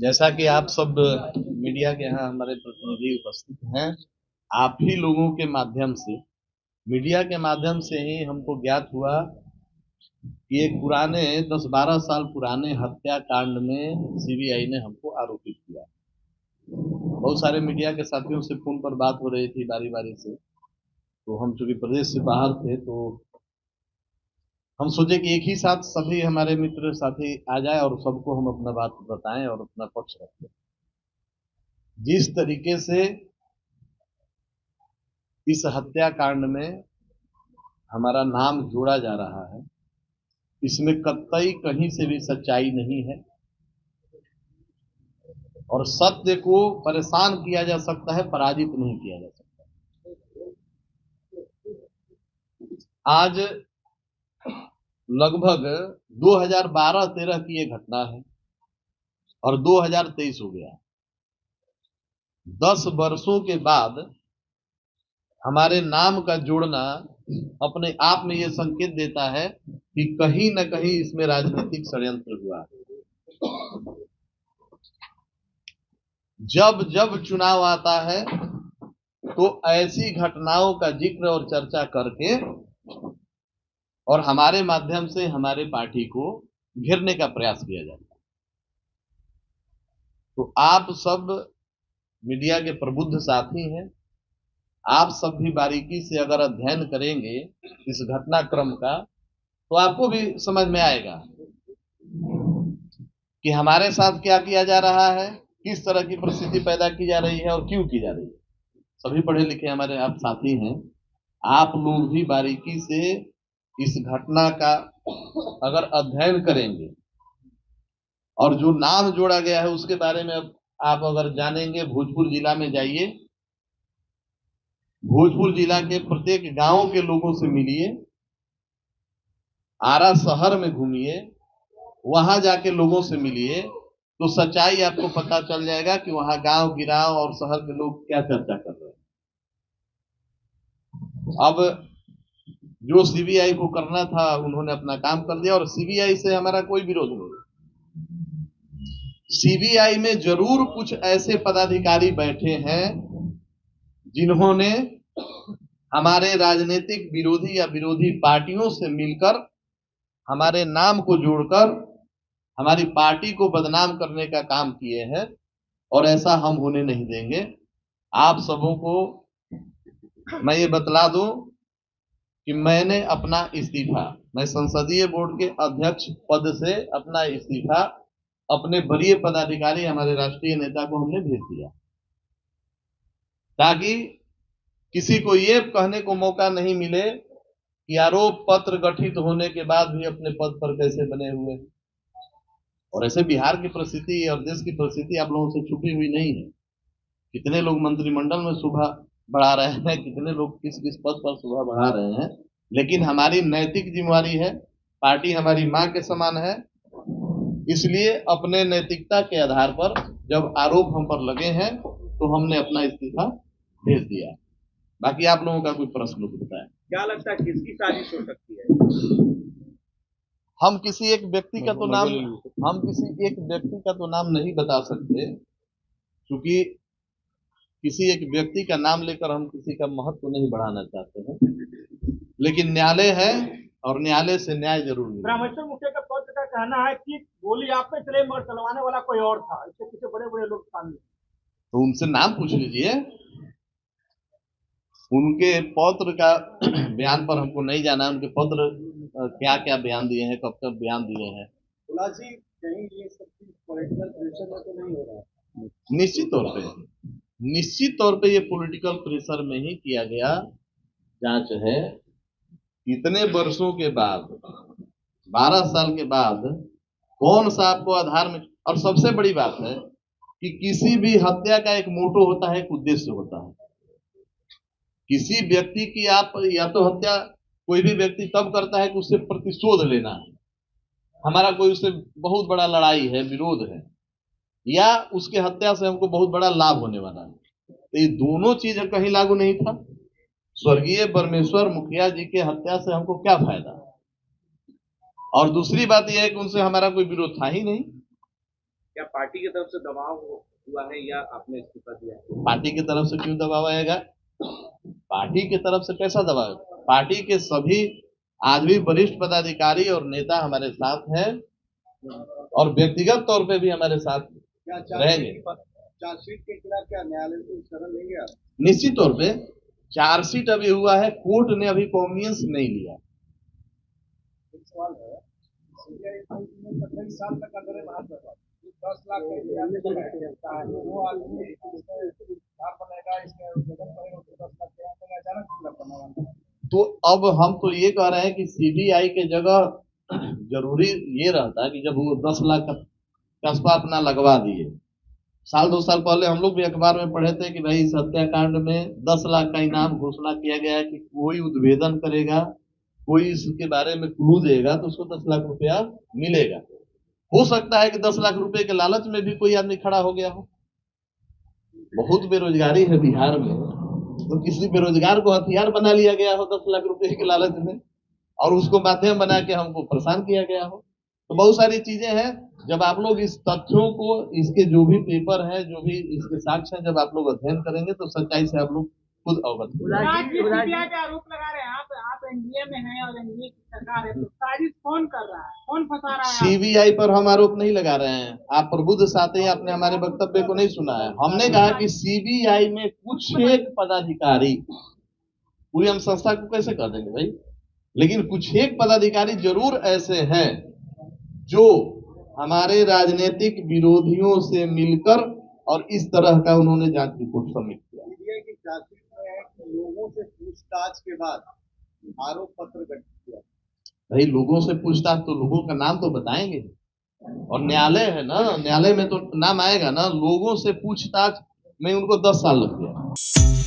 जैसा कि आप सब मीडिया के यहाँ हमारे प्रतिनिधि उपस्थित हैं, आप ही लोगों के माध्यम से, मीडिया के माध्यम से ही हमको ज्ञात हुआ कि एक पुराने 10-12 साल पुराने हत्याकांड में सीबीआई ने हमको आरोपित किया। बहुत सारे मीडिया के साथियों से फोन पर बात हो रही थी बारी बारी से, तो हम चूंकि प्रदेश से बाहर थे तो हम सोचे कि एक ही साथ सभी हमारे मित्र साथी आ जाए और सबको हम अपना बात बताएं और अपना पक्ष रखें। जिस तरीके से इस हत्याकांड में हमारा नाम जोड़ा जा रहा है, इसमें कतई कहीं से भी सच्चाई नहीं है और सत्य को परेशान किया जा सकता है, पराजित नहीं किया जा सकता। आज लगभग 2012-13 की ये घटना है और 2023 हो गया। 10 वर्षों के बाद हमारे नाम का जोड़ना अपने आप में ये संकेत देता है कि कहीं न कहीं इसमें राजनीतिक षड्यंत्र हुआ। जब जब चुनाव आता है तो ऐसी घटनाओं का जिक्र और चर्चा करके और हमारे माध्यम से हमारे पार्टी को घेरने का प्रयास किया जाता है। तो आप सब मीडिया के प्रबुद्ध साथी हैं, आप सब भी बारीकी से अगर अध्ययन करेंगे इस घटनाक्रम का तो आपको भी समझ में आएगा कि हमारे साथ क्या किया जा रहा है, किस तरह की परिस्थिति पैदा की जा रही है और क्यों की जा रही है। सभी पढ़े लिखे हमारे आप साथी हैं, आप लोग भी बारीकी से इस घटना का अगर अध्ययन करेंगे और जो नाम जोड़ा गया है उसके बारे में आप अगर जानेंगे, भोजपुर जिला में जाइए, भोजपुर जिला के प्रत्येक गांव के लोगों से मिलिए, आरा शहर में घूमिए, वहां जाके लोगों से मिलिए तो सच्चाई आपको पता चल जाएगा कि वहां गांव गिराव और शहर के लोग क्या चर्चा कर रहे हैं। अब जो सीबीआई को करना था उन्होंने अपना काम कर दिया और सीबीआई से हमारा कोई विरोध नहीं। सीबीआई में जरूर कुछ ऐसे पदाधिकारी बैठे हैं जिन्होंने हमारे राजनीतिक विरोधी या विरोधी पार्टियों से मिलकर हमारे नाम को जोड़कर हमारी पार्टी को बदनाम करने का काम किए हैं और ऐसा हम होने नहीं देंगे। आप सबों को मैं ये बतला दूं कि मैंने अपना इस्तीफा, मैं संसदीय बोर्ड के अध्यक्ष पद से अपना इस्तीफा अपने वरीय पदाधिकारी हमारे राष्ट्रीय नेता को हमने भेज दिया, ताकि किसी को ये कहने को मौका नहीं मिले कि आरोप पत्र गठित होने के बाद भी अपने पद पर कैसे बने हुए। और ऐसे बिहार की परिस्थिति और देश की परिस्थिति आप लोगों से छुपी हुई नहीं है। कितने लोग मंत्रिमंडल में शोभा बढ़ा रहे हैं, कितने लोग किस किस पद पर शोभा बढ़ा रहे हैं, लेकिन हमारी नैतिक जिम्मेवारी है, पार्टी हमारी मां के समान है, इसलिए अपने नैतिकता के आधार पर जब आरोप हम पर लगे हैं तो हमने अपना इस्तीफा भेज दिया। बाकी आप लोगों का कोई प्रश्न होता है? क्या लगता है किसकी साजिश हो सकती है? हम किसी एक व्यक्ति का तो नाम नहीं बता सकते, क्योंकि किसी एक व्यक्ति का नाम लेकर हम किसी का महत्व नहीं बढ़ाना चाहते हैं, लेकिन न्यायालय है और न्यायालय से न्याय जरूर मिलेगा। रामेश्वर मुखिया का पत्र का कहना है कि गोली आप पे चले मगर चलवाने वाला कोई और था, इसके पीछे बड़े बड़े लोग शामिल। तो उनसे नाम पूछ लीजिए, उनके पत्र का बयान पर हमको नहीं जाना, उनके पत्र क्या क्या बयान दिए हैं, कब कब बयान दिए हैं। कहीं ये सब पॉलिटिकल प्रेशर में तो नहीं हो रहा है? निश्चित तौर पे ये पॉलिटिकल प्रेशर में ही किया गया जांच है। इतने वर्षों के बाद, 12 साल के बाद कौन सा आपको आधार में, और सबसे बड़ी बात है कि किसी भी हत्या का एक मोटो होता है, एक उद्देश्य होता है। किसी व्यक्ति की आप या तो हत्या कोई भी व्यक्ति तब करता है कि उससे प्रतिशोध लेना है, हमारा कोई उससे बहुत बड़ा लड़ाई है, विरोध है, या उसके हत्या से हमको बहुत बड़ा लाभ होने वाला है। तो ये दोनों चीज कहीं लागू नहीं था। स्वर्गीय परमेश्वर मुखिया जी के हत्या से हमको क्या फायदा, और दूसरी बात यह है कि उनसे हमारा कोई विरोध था ही नहीं। क्या पार्टी की तरफ से दबाव हुआ है या आपने इस्तीफा दिया है? पार्टी की तरफ से क्यों दबाव आएगा? पार्टी की तरफ से कैसा दबाव? पार्टी के सभी आज भी वरिष्ठ पदाधिकारी और नेता हमारे साथ हैं और व्यक्तिगत तौर पे भी हमारे साथ रहेंगे। चार्जशीट के खिलाफ क्या न्यायालय को शरण लेंगे आप? निश्चित तौर पे चार्जशीट अभी हुआ है, कोर्ट ने अभी कॉग्नियंस नहीं लिया। एक सवाल है, सीबीआई में 25 साल तक अंदर बाहर रहा, 10 लाख का वो आदमी आप बनेगा, इसमें आवेदन करेगा तो 10 लाख के अचानक खिलाफ करना। तो अब हम तो ये कह रहे हैं कि सीबीआई के जगह जरूरी ये रहता है कि जब वो 10 लाख का कस्बा अपना लगवा दिए, साल 2 साल पहले हम लोग भी अखबार में पढ़े थे कि भाई इस हत्याकांड में 10 लाख का इनाम घोषणा किया गया है कि कोई उद्भेदन करेगा, कोई इसके बारे में क्लू देगा तो उसको 10 लाख रुपया मिलेगा। हो सकता है कि 10 लाख रुपए के लालच में भी कोई आदमी खड़ा हो गया हो। बहुत बेरोजगारी है बिहार में, तो किसी बेरोजगार को हथियार बना लिया गया हो 10 लाख रुपए के लालच में, और उसको माध्यम बना के हमको परेशान किया गया हो। तो बहुत सारी चीजें हैं। जब आप लोग इस तथ्यों को, इसके जो भी पेपर है, जो भी इसके साक्ष्य हैं, जब आप लोग अध्ययन करेंगे तो सच्चाई से आप लोग खुद अवगत होंगे। सीबीआई पे आरोप लगा रहे हैं आप एनडीए में हैं और एनडीए की सरकार है, तो साजिश कौन कर रहा है, कौन फंसा रहा है? सीबीआई पर हम आरोप नहीं लगा रहे हैं। आप प्रबुद्ध साथी, आपने हमारे वक्तव्य को नहीं सुना है। हमने कहा कि सीबीआई में कुछ एक पदाधिकारी, पूरी हम संस्था को कैसे कर देंगे भाई, लेकिन कुछ एक पदाधिकारी जरूर ऐसे हैं जो हमारे राजनीतिक विरोधियों से मिलकर और इस तरह का उन्होंने जांच रिपोर्ट सबमिट किया। सीबीआई की जांच में है कि लोगों से पूछताछ के बाद आरोप पत्र गठित किया। भाई लोगों से पूछताछ तो लोगों का नाम तो बताएंगे, और न्यायालय है ना, न्यायालय में तो नाम आएगा ना। लोगों से पूछताछ में उनको 10 साल लग गया।